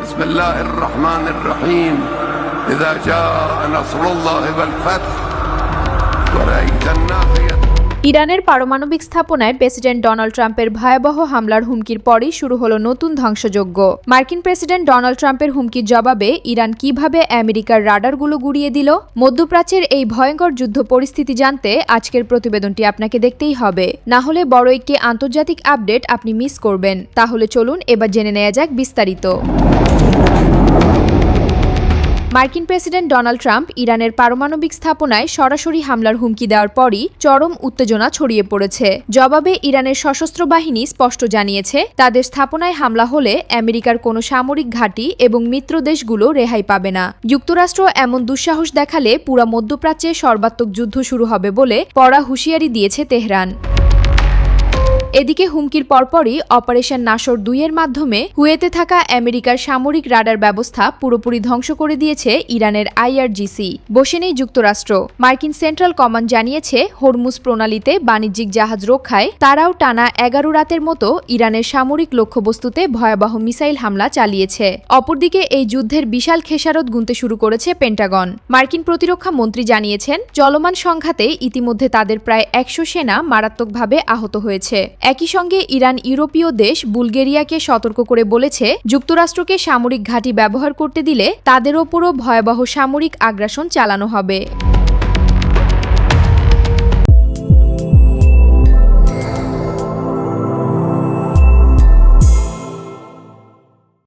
بسم الله الرحمن الرحيم إذا جاء نصر الله والفتح ورأيت الناس ইরানের পারমাণবিক স্থাপনায় প্রেসিডেন্ট ডোনাল্ড ট্রাম্পের ভয়াবহ হামলার হুমকির পরই শুরু হলো নতুন ধ্বংসযজ্ঞ। মার্কিন প্রেসিডেন্ট ডোনাল্ড ট্রাম্পের হুমকির জবাবে ইরান কিভাবে আমেরিকার রাডারগুলো গুড়িয়ে দিল? মধ্যপ্রাচ্যের এই ভয়ঙ্কর যুদ্ধ পরিস্থিতি জানতে আজকের প্রতিবেদনটি আপনাকে দেখতেই হবে, না হলে বড় একটি আন্তর্জাতিক আপডেট আপনি মিস করবেন। তাহলে চলুন এবার জেনে নেওয়া যাক বিস্তারিত। মার্কিন প্রেসিডেন্ট ডোনাল্ড ট্রাম্প ইরানের পারমাণবিক স্থাপনায় সরাসরি হামলার হুমকি দেওয়ার পরই চরম উত্তেজনা ছড়িয়ে পড়েছে। জবাবে ইরানের সশস্ত্র বাহিনী স্পষ্ট জানিয়েছে, তাদের স্থাপনায় হামলা হলে আমেরিকার কোনো সামরিক ঘাঁটি এবং মিত্র দেশগুলো রেহাই পাবে না। যুক্তরাষ্ট্র এমন দুঃসাহস দেখালে পুরা মধ্যপ্রাচ্যে সর্বাত্মক যুদ্ধ শুরু হবে বলে কড়া হুঁশিয়ারি দিয়েছে তেহরান। এদিকে হুমকির পরপরই অপারেশন নাসর 2 এর মাধ্যমে কুয়েতে থাকা আমেরিকার সামরিক রাডার ব্যবস্থা পুরোপুরি ধ্বংস করে দিয়েছে ইরানের আইআরজিসি। বসে নেই যুক্তরাষ্ট্র। মার্কিন সেন্ট্রাল কমান্ড জানিয়েছে, হরমুজ প্রণালীতে বাণিজ্যিক জাহাজ রক্ষায় তারাও টানা 11 রাতের মতো ইরানের সামরিক লক্ষ্যবস্তুতে ভয়াবহ মিসাইল হামলা চালিয়েছে। অপরদিকে এই যুদ্ধের বিশাল খেসারত গুনতে শুরু করেছে পেন্টাগন। মার্কিন প্রতিরক্ষা মন্ত্রী জানিয়েছেন, চলমান সংঘাতে ইতিমধ্যে তাদের প্রায় 100 সেনা মারাত্মকভাবে আহত হয়েছে। একই সঙ্গে ইরান ইউরোপীয় দেশ বুলগেরিয়াকে সতর্ক করে বলেছে, যুক্তরাষ্ট্রকে সামরিক ঘাঁটি ব্যবহার করতে দিলে তাদের ওপরও ভয়াবহ সামরিক আগ্রাসন চালানো হবে।